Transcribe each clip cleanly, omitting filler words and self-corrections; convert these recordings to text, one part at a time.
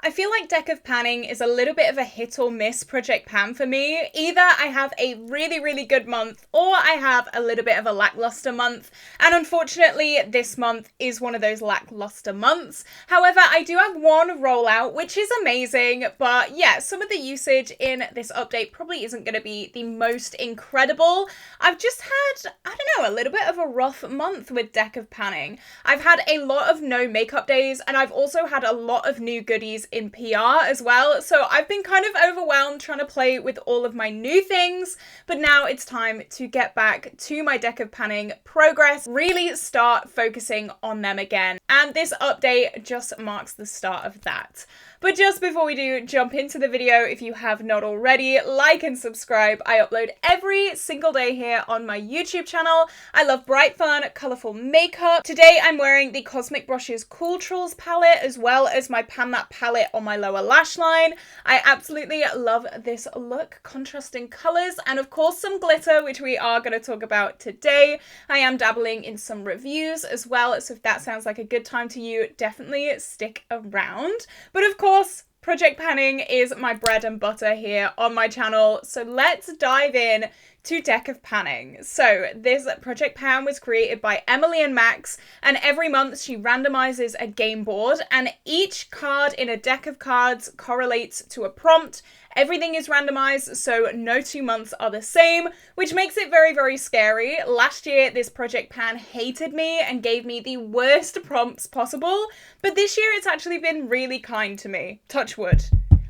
I feel like Deck of Panning is a little bit of a hit or miss project pan for me. Either I have a really, really good month or I have a little bit of a lackluster month. And unfortunately, this month is one of those lackluster months. However, I do have one rollout, which is amazing. But yeah, some of the usage in this update probably isn't going to be the most incredible. I've just had, I don't know, a little bit of a rough month with Deck of Panning. I've had a lot of no makeup days, and I've also had a lot of new goodies in PR as well, so I've been kind of overwhelmed trying to play with all of my new things, but now it's time to get back to my Deck of Panning progress, really start focusing on them again, and this update just marks the start of that. But just before we do jump into the video, if you have not already, like and subscribe. I upload every single day here on my YouTube channel. I love bright, fun, colourful makeup. Today I'm wearing the Cosmic Brushes Cooltrals palette, as well as my Pan That palette on my lower lash line. I absolutely love this look, contrasting colours, and of course some glitter, which we are going to talk about today. I am dabbling in some reviews as well, so if that sounds like a good time to you, definitely stick around. But of course, project panning is my bread and butter here on my channel, so let's dive in to Deck of Panning. So this project pan was created by Emily and Max, and every month she randomizes a game board, and each card in a deck of cards correlates to a prompt. Everything is randomized, so no 2 months are the same, which makes it very, very scary. Last year, this project pan hated me and gave me the worst prompts possible, but this year it's actually been really kind to me. Touch wood.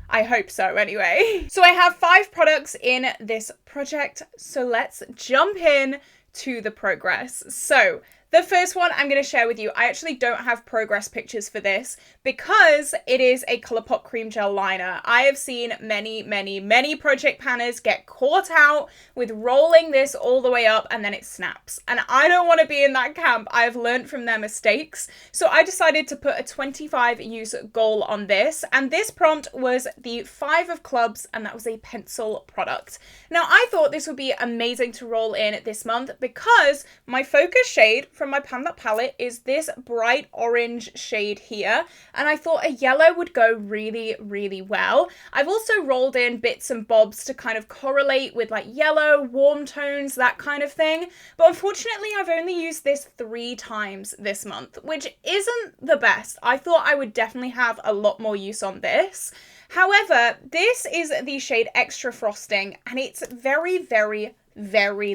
I hope so anyway. So I have 5 products in this project, so let's jump in to the progress. So the first one I'm going to share with you, I actually don't have progress pictures for this because it is a Colourpop cream gel liner. I have seen many project panners get caught out with rolling this all the way up and then it snaps. And I don't want to be in that camp. I've learned from their mistakes. So I decided to put a 25 use goal on this. And this prompt was the 5 of clubs, and that was a pencil product. Now I thought this would be amazing to roll in this month because my focus shade from my Pan That palette is this bright orange shade here, and I thought a yellow would go really, really well. I've also rolled in bits and bobs to kind of correlate with like yellow, warm tones, that kind of thing, but unfortunately I've only used this 3 times this month, which isn't the best. I thought I would definitely have a lot more use on this. However, this is the shade Extra Frosting, and it's very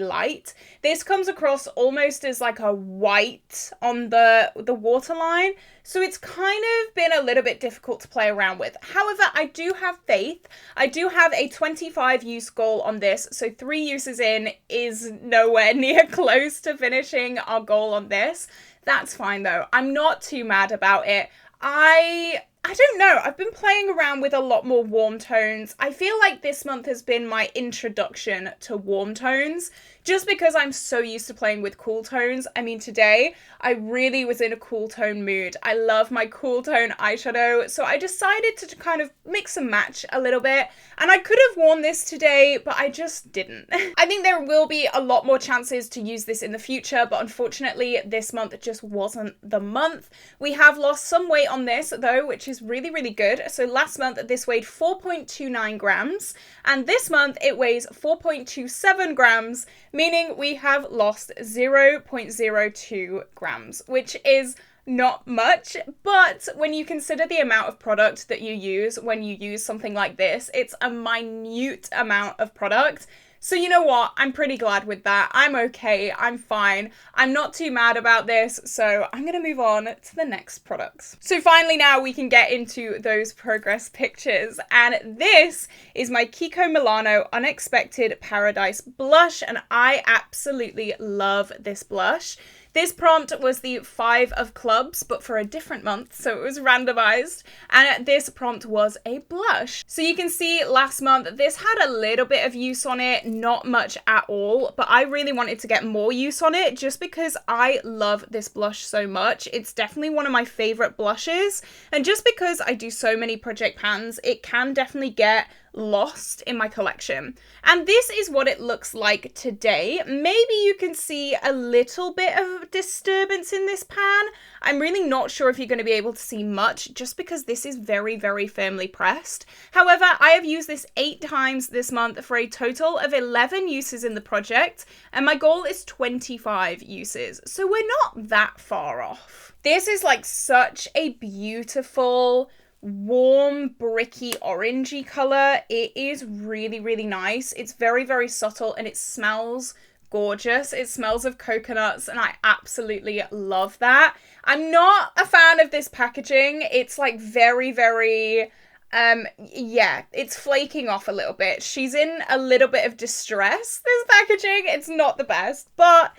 light. This comes across almost as like a white on the waterline, so it's kind of been a little bit difficult to play around with. However, I do have faith. I do have a 25 use goal on this, so 3 uses in is nowhere near close to finishing our goal on this. That's fine though. I'm not too mad about it. I don't know, I've been playing around with a lot more warm tones. I feel like this month has been my introduction to warm tones, just because I'm so used to playing with cool tones. I mean, today I really was in a cool tone mood. I love my cool tone eyeshadow, so I decided to kind of mix and match a little bit, and I could have worn this today, but I just didn't. I think there will be a lot more chances to use this in the future, but unfortunately this month just wasn't the month. We have lost some weight on this though, which is really, really good. So last month this weighed 4.29 grams, and this month it weighs 4.27 grams, meaning we have lost 0.02 grams, which is not much, but when you consider the amount of product that you use when you use something like this, it's a minute amount of product. So you know what, I'm pretty glad with that. I'm okay, I'm fine. I'm not too mad about this, so I'm gonna move on to the next products. So finally now we can get into those progress pictures, and this is my Kiko Milano Unexpected Paradise blush, and I absolutely love this blush. This prompt was the 5 of clubs, but for a different month, so it was randomized, and this prompt was a blush. So you can see last month, this had a little bit of use on it, not much at all, but I really wanted to get more use on it just because I love this blush so much. It's definitely one of my favorite blushes, and just because I do so many project pans, it can definitely get lost in my collection. And this is what it looks like today. Maybe you can see a little bit of disturbance in this pan. I'm really not sure if you're going to be able to see much just because this is very, very firmly pressed. However, I have used this 8 times this month for a total of 11 uses in the project, and my goal is 25 uses. So we're not that far off. This is like such a beautiful, warm, bricky, orangey color. It is really, really nice. It's very, very subtle and it smells gorgeous. It smells of coconuts and I absolutely love that. I'm not a fan of this packaging. It's like very, very, yeah, it's flaking off a little bit. She's in a little bit of distress, this packaging. It's not the best, but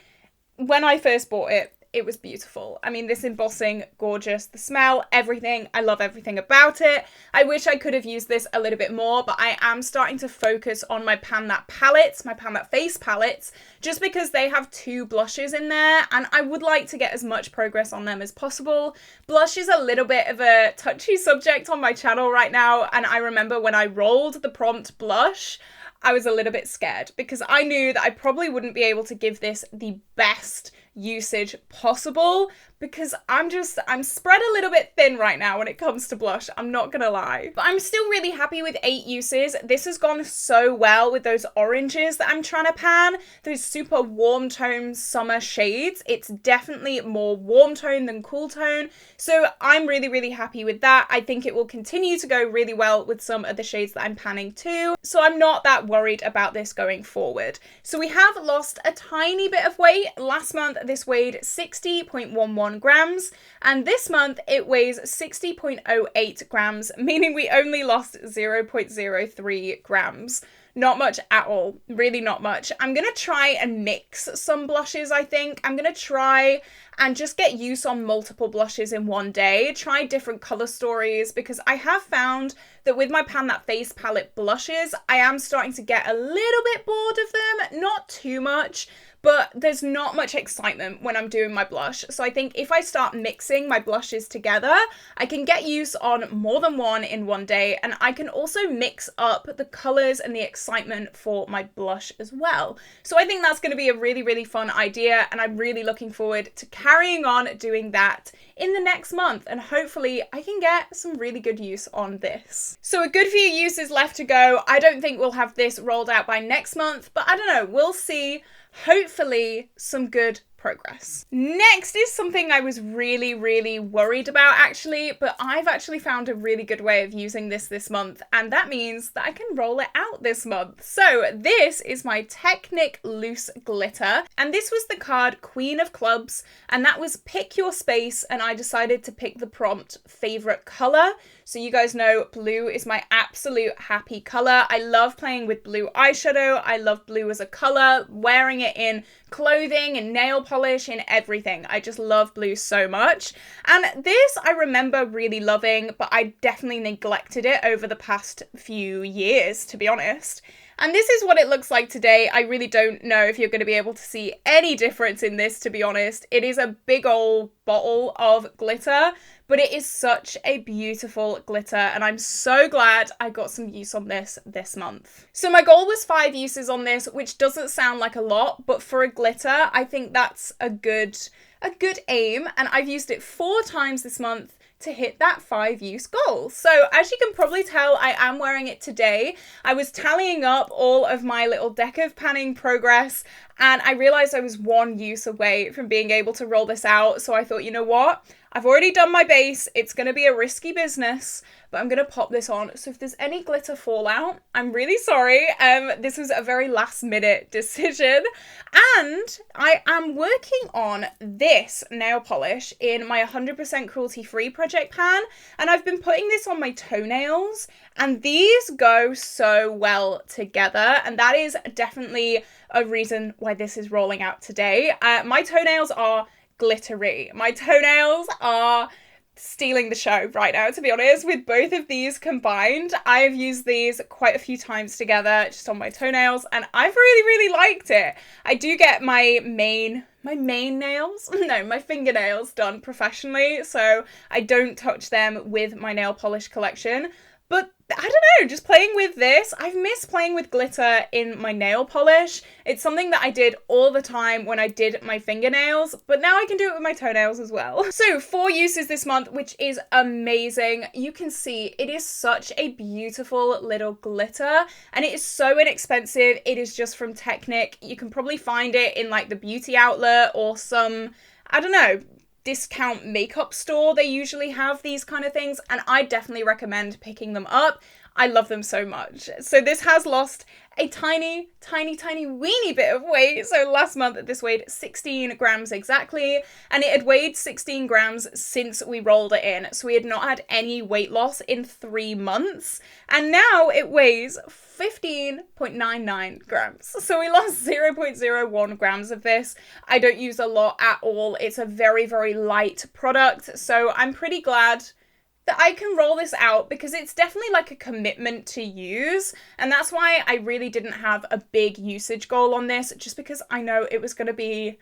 when I first bought it, it was beautiful. I mean, this embossing, gorgeous. The smell, everything. I love everything about it. I wish I could have used this a little bit more, but I am starting to focus on my Pan That palettes, my Pan That face palettes, just because they have 2 blushes in there, and I would like to get as much progress on them as possible. Blush is a little bit of a touchy subject on my channel right now, and I remember when I rolled the prompt blush, I was a little bit scared because I knew that I probably wouldn't be able to give this the best usage possible because I'm spread a little bit thin right now when it comes to blush, I'm not gonna lie. But I'm still really happy with 8 uses. This has gone so well with those oranges that I'm trying to pan, those super warm tone summer shades. It's definitely more warm tone than cool tone, so I'm really, really happy with that. I think it will continue to go really well with some of the shades that I'm panning too, so I'm not that worried about this going forward. So we have lost a tiny bit of weight. Last month this weighed 60.11 grams, and this month it weighs 60.08 grams, meaning we only lost 0.03 grams. Not much at all, really not much. I'm gonna try and mix some blushes, I think. I'm gonna try and just get use on multiple blushes in one day, try different color stories, because I have found that with my Pan That Face palette blushes, I am starting to get a little bit bored of them, not too much, but there's not much excitement when I'm doing my blush. So I think if I start mixing my blushes together, I can get use on more than one in one day, and I can also mix up the colors and the excitement for my blush as well. So I think that's going to be a really, really fun idea, and I'm really looking forward to carrying on doing that in the next month, and hopefully I can get some really good use on this. So a good few uses left to go. I don't think we'll have this rolled out by next month, but I don't know, we'll see. Hopefully some good progress. Next is something I was really, really worried about actually, but I've actually found a really good way of using this month, and that means that I can roll it out this month. So this is my Technic Loose Glitter, and this was the card Queen of Clubs, and that was pick your space, and I decided to pick the prompt favorite color. So you guys know blue is my absolute happy color. I love playing with blue eyeshadow. I love blue as a color, wearing it in clothing and nail polish and everything. I just love blue so much. And this I remember really loving, but I definitely neglected it over the past few years, to be honest. And this is what it looks like today. I really don't know if you're going to be able to see any difference in this, to be honest. It is a big old bottle of glitter, but it is such a beautiful glitter, and I'm so glad I got some use on this month. So my goal was 5 uses on this, which doesn't sound like a lot, but for a glitter, I think that's a good aim, and I've used it 4 times this month to hit that 5 use goal. So as you can probably tell, I am wearing it today. I was tallying up all of my little deck of panning progress, and I realized I was 1 use away from being able to roll this out. So I thought, you know what? I've already done my base. It's going to be a risky business, but I'm going to pop this on. So if there's any glitter fallout, I'm really sorry. This was a very last minute decision. And I am working on this nail polish in my 100% cruelty free project pan. And I've been putting this on my toenails, and these go so well together. And that is definitely a reason why this is rolling out today. My toenails are glittery. My toenails are stealing the show right now, to be honest, with both of these combined. I have used these quite a few times together just on my toenails, and I've really, really liked it. I do get my fingernails done professionally, so I don't touch them with my nail polish collection. But I don't know, just playing with this. I've missed playing with glitter in my nail polish. It's something that I did all the time when I did my fingernails, but now I can do it with my toenails as well. So 4 uses this month, which is amazing. You can see it is such a beautiful little glitter, and it is so inexpensive. It is just from Technic. You can probably find it in like the beauty outlet or some, I don't know, discount makeup store. They usually have these kind of things, and I definitely recommend picking them up. I love them so much. So this has lost a tiny weeny bit of weight. So last month this weighed 16 grams exactly, and it had weighed 16 grams since we rolled it in. So we had not had any weight loss in 3 months, and now it weighs 15.99 grams. So we lost 0.01 grams of this. I don't use a lot at all. It's a very light product, so I'm pretty glad that I can roll this out because it's definitely like a commitment to use, and that's why I really didn't have a big usage goal on this, just because I know it was going to be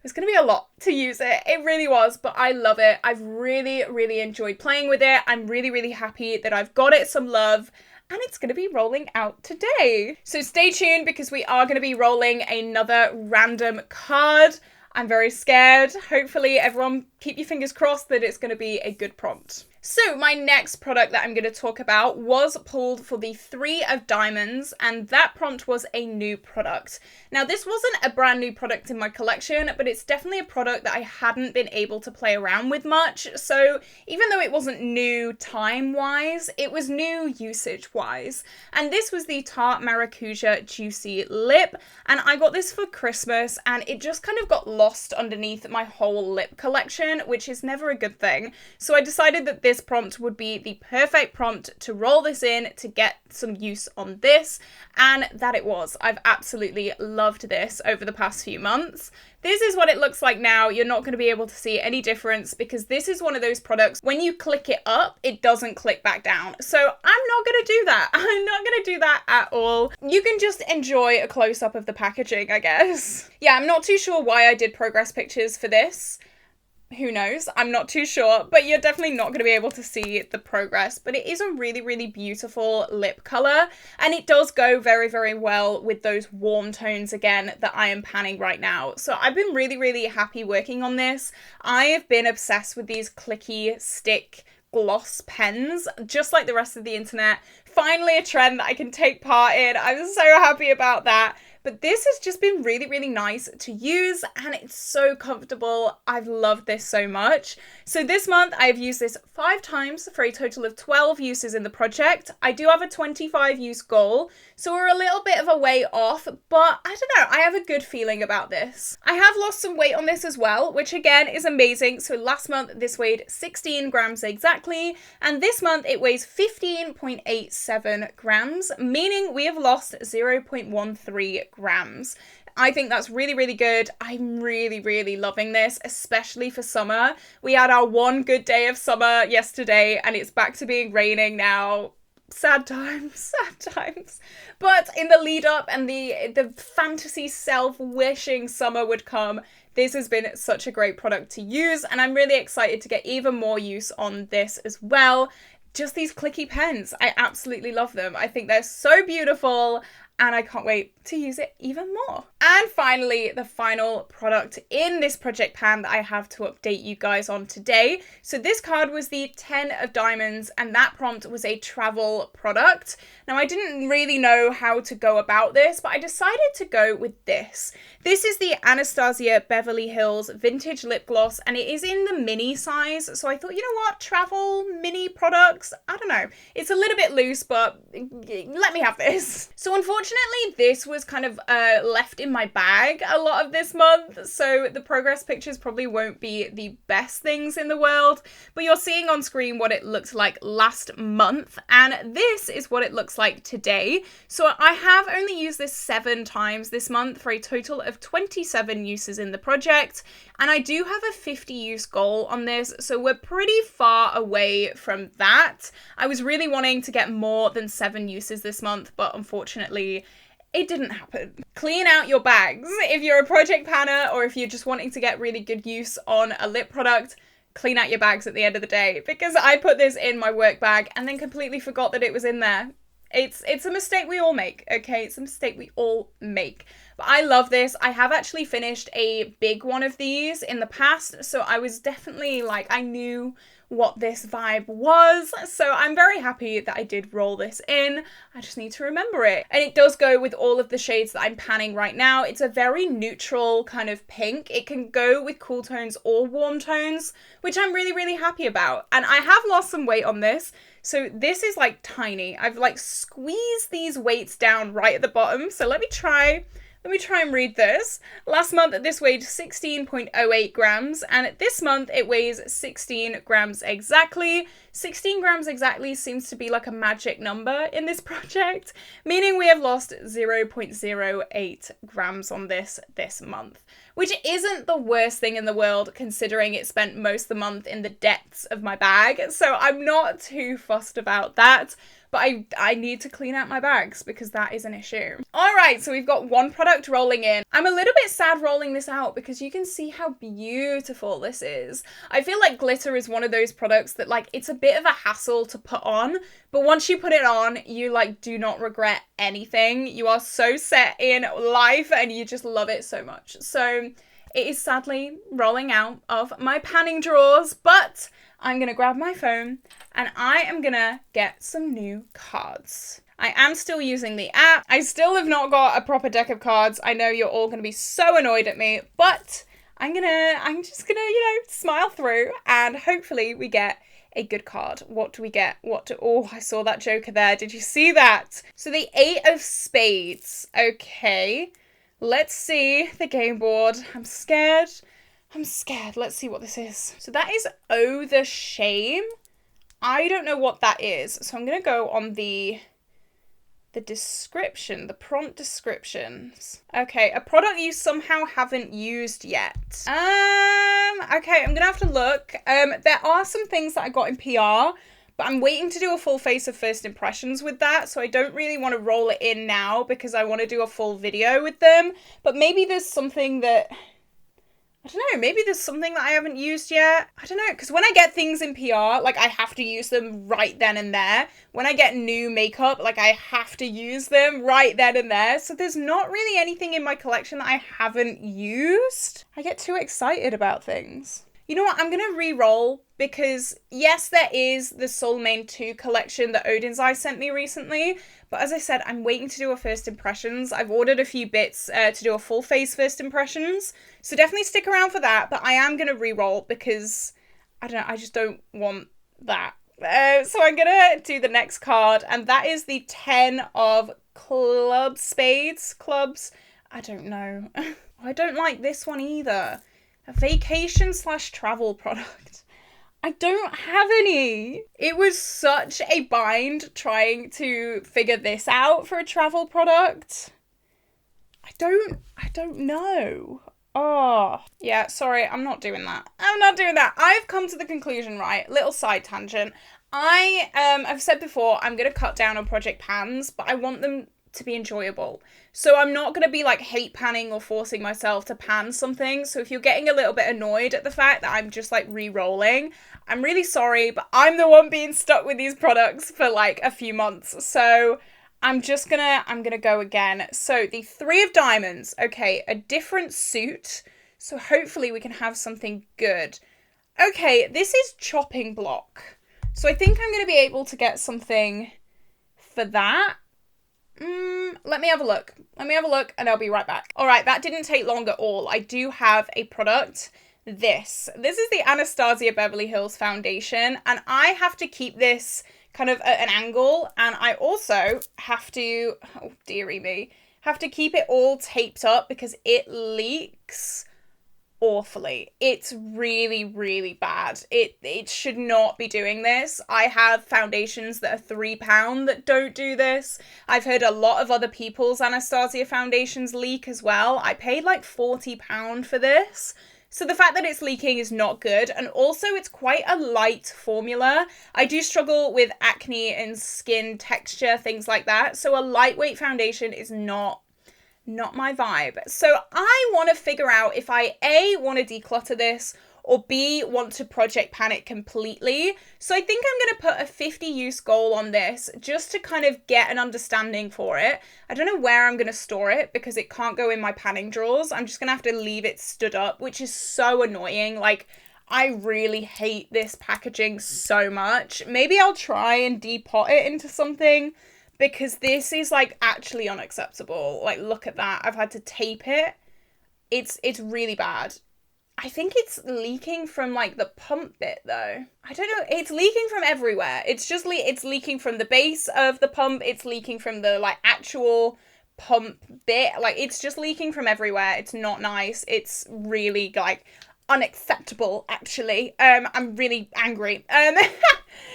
a lot to use it. It really was, but I love it. I've really enjoyed playing with it. I'm really happy that I've got it some love, and it's going to be rolling out today. So stay tuned because we are going to be rolling another random card. I'm very scared. Hopefully everyone keep your fingers crossed that it's going to be a good prompt. So my next product that I'm going to talk about was pulled for the 3 of Diamonds, and that prompt was a new product. Now this wasn't a brand new product in my collection, but it's definitely a product that I hadn't been able to play around with much. So even though it wasn't new time-wise, it was new usage-wise. And this was the Tarte Maracuja Juicy Lip, and I got this for Christmas, and it just kind of got lost underneath my whole lip collection, which is never a good thing. So I decided that this prompt would be the perfect prompt to roll this in to get some use on this, and that it was. I've absolutely loved this over the past few months. This is what it looks like now. You're not going to be able to see any difference because this is one of those products, when you click it up, it doesn't click back down. So I'm not going to do that. I'm not going to do that at all. You can just enjoy a close-up of the packaging, I guess. Yeah, I'm not too sure why I did progress pictures for this. Who knows? I'm not too sure, but you're definitely not going to be able to see the progress. But it is a really beautiful lip colour, and it does go very well with those warm tones again that I am panning right now. So I've been really happy working on this. I have been obsessed with these clicky stick gloss pens, just like the rest of the internet. Finally a trend that I can take part in. I'm so happy about that. But this has just been really nice to use, and it's so comfortable. I've loved this so much. So this month I've used this 5 times for a total of 12 uses in the project. I do have a 25 use goal, so we're a little bit of a way off, but I don't know, I have a good feeling about this. I have lost some weight on this as well, which again is amazing. So last month this weighed 16 grams exactly, and this month it weighs 15.87 grams, meaning we have lost 0.13 grams. I think that's really good. I'm really loving this, especially for summer. We had our one good day of summer yesterday, and it's back to being raining now. Sad times. But in the lead up and the fantasy self-wishing summer would come, this has been such a great product to use, and I'm really excited to get even more use on this as well. Just these clicky pens, I absolutely love them. I think they're so beautiful, and I can't wait to use it even more. And finally, the final product in this project pan that I have to update you guys on today. So this card was the 10 of Diamonds, and that prompt was a travel product. Now I didn't really know how to go about this, but I decided to go with this. This is the Anastasia Beverly Hills Vintage Lip Gloss, and it is in the mini size. So I thought, you know what, travel mini products, I don't know. It's a little bit loose, but let me have this. So unfortunately, this was kind of left in my bag a lot of this month, so the progress pictures probably won't be the best things in the world, but you're seeing on screen what it looked like last month, and this is what it looks like today. So I have only used this 7 times this month for a total of 27 uses in the project, and I do have a 50 use goal on this, so we're pretty far away from that. I was really wanting to get more than 7 uses this month, but unfortunately it didn't happen. Clean out your bags. If you're a project panner or if you're just wanting to get really good use on a lip product, clean out your bags at the end of the day, because I put this in my work bag and then completely forgot that it was in there. It's a mistake we all make, okay? It's a mistake we all make. But I love this. I have actually finished a big one of these in the past, so I was definitely like, I knew what this vibe was, so I'm very happy that I did roll this in. I just need to remember it. And it does go with all of the shades that I'm panning right now. It's a very neutral kind of pink. It can go with cool tones or warm tones, which I'm really, really happy about. And I have lost some weight on this. So this is like tiny. I've like squeezed these weights down right at the bottom. So let me try and read this. Last month this weighed 16.08 grams, and this month it weighs 16 grams exactly. 16 grams exactly seems to be like a magic number in this project, meaning we have lost 0.08 grams on this month, which isn't the worst thing in the world considering it spent most of the month in the depths of my bag, so I'm not too fussed about that. But I need to clean out my bags because that is an issue. All right, so we've got one product rolling in. I'm a little bit sad rolling this out because you can see how beautiful this is. I feel like glitter is one of those products that like, it's a bit of a hassle to put on, but once you put it on, you like do not regret anything. You are so set in life and you just love it so much. So it is sadly rolling out of my panning drawers, but I'm going to grab my phone and I am going to get some new cards. I am still using the app. I still have not got a proper deck of cards. I know you're all going to be so annoyed at me, but I'm just going to, you know, smile through and hopefully we get a good card. What do we get? Oh, I saw that Joker there. Did you see that? So the 8 of Spades. Okay. Let's see the game board. I'm scared. Let's see what this is. So that is Oh the Shame. I don't know what that is. So I'm going to go on the description, the prompt descriptions. Okay, a product you somehow haven't used yet. Okay, I'm going to have to look. There are some things that I got in PR, but I'm waiting to do a full face of first impressions with that, so I don't really want to roll it in now because I want to do a full video with them. But maybe there's something that... I don't know, maybe there's something that I haven't used yet. I don't know, because when I get things in PR, like, I have to use them right then and there. When I get new makeup, like, I have to use them right then and there. So there's not really anything in my collection that I haven't used. I get too excited about things. You know what, I'm going to re-roll because, yes, there is the Soulmane 2 collection that Odin's Eye sent me recently, but as I said, I'm waiting to do a first impressions. I've ordered a few bits to do a full face first impressions, so definitely stick around for that, but I am going to re-roll because, I don't know, I just don't want that. So I'm going to do the next card, and that is the 10 of Spades. Clubs. I don't know. I don't like this one either. A vacation/travel product. I don't have any. It was such a bind trying to figure this out for a travel product. I don't know. Oh, yeah, sorry, I'm not doing that. I've come to the conclusion, right? Little side tangent. I've said before, I'm going to cut down on project pans, but I want them to be enjoyable. So I'm not going to be like hate panning or forcing myself to pan something. So if you're getting a little bit annoyed at the fact that I'm just like re-rolling, I'm really sorry, but I'm the one being stuck with these products for like a few months. So I'm gonna go again. So the 3 of Diamonds. Okay, a different suit. So hopefully we can have something good. Okay, this is Chopping Block. So I think I'm going to be able to get something for that. Let me have a look and I'll be right back. All right, that didn't take long at all. I do have a product. This is the Anastasia Beverly Hills foundation, and I have to keep this kind of at an angle, and I also have to, oh dearie me, have to keep it all taped up because it leaks awfully. It's really, really bad. It should not be doing this. I have foundations that are £3 that don't do this. I've heard a lot of other people's Anastasia foundations leak as well. I paid like £40 for this. So the fact that it's leaking is not good. And also it's quite a light formula. I do struggle with acne and skin texture, things like that. So a lightweight foundation is not my vibe. So I want to figure out if I A, want to declutter this, or B, want to project pan it completely. So I think I'm going to put a 50 use goal on this just to kind of get an understanding for it. I don't know where I'm going to store it because it can't go in my panning drawers. I'm just going to have to leave it stood up, which is so annoying. Like, I really hate this packaging so much. Maybe I'll try and depot it into something, because this is like actually unacceptable. Like, look at that. I've had to tape it. It's really bad. I think it's leaking from like the pump bit though. I don't know. It's leaking from everywhere. It's just it's leaking from the base of the pump. It's leaking from the like actual pump bit. Like, it's just leaking from everywhere. It's not nice. It's really like unacceptable, actually. I'm really angry.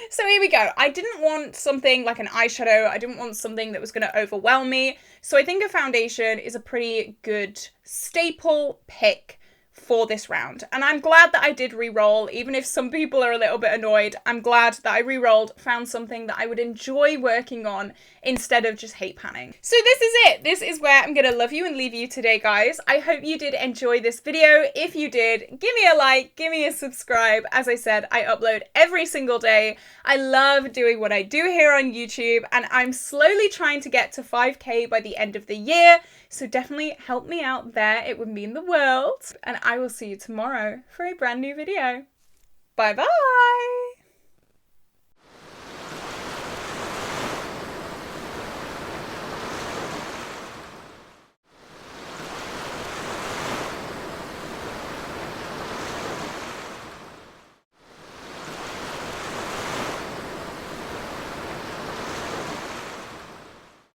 So here we go. I didn't want something like an eyeshadow. I didn't want something that was going to overwhelm me. So I think a foundation is a pretty good staple pick for this round. And I'm glad that I did re-roll, even if some people are a little bit annoyed. I'm glad that I re-rolled, found something that I would enjoy working on instead of just hate panning. So this is it. This is where I'm gonna love you and leave you today, guys. I hope you did enjoy this video. If you did, give me a like, give me a subscribe. As I said, I upload every single day. I love doing what I do here on YouTube, and I'm slowly trying to get to 5K by the end of the year. So definitely help me out there. It would mean the world. And I will see you tomorrow for a brand new video. Bye bye.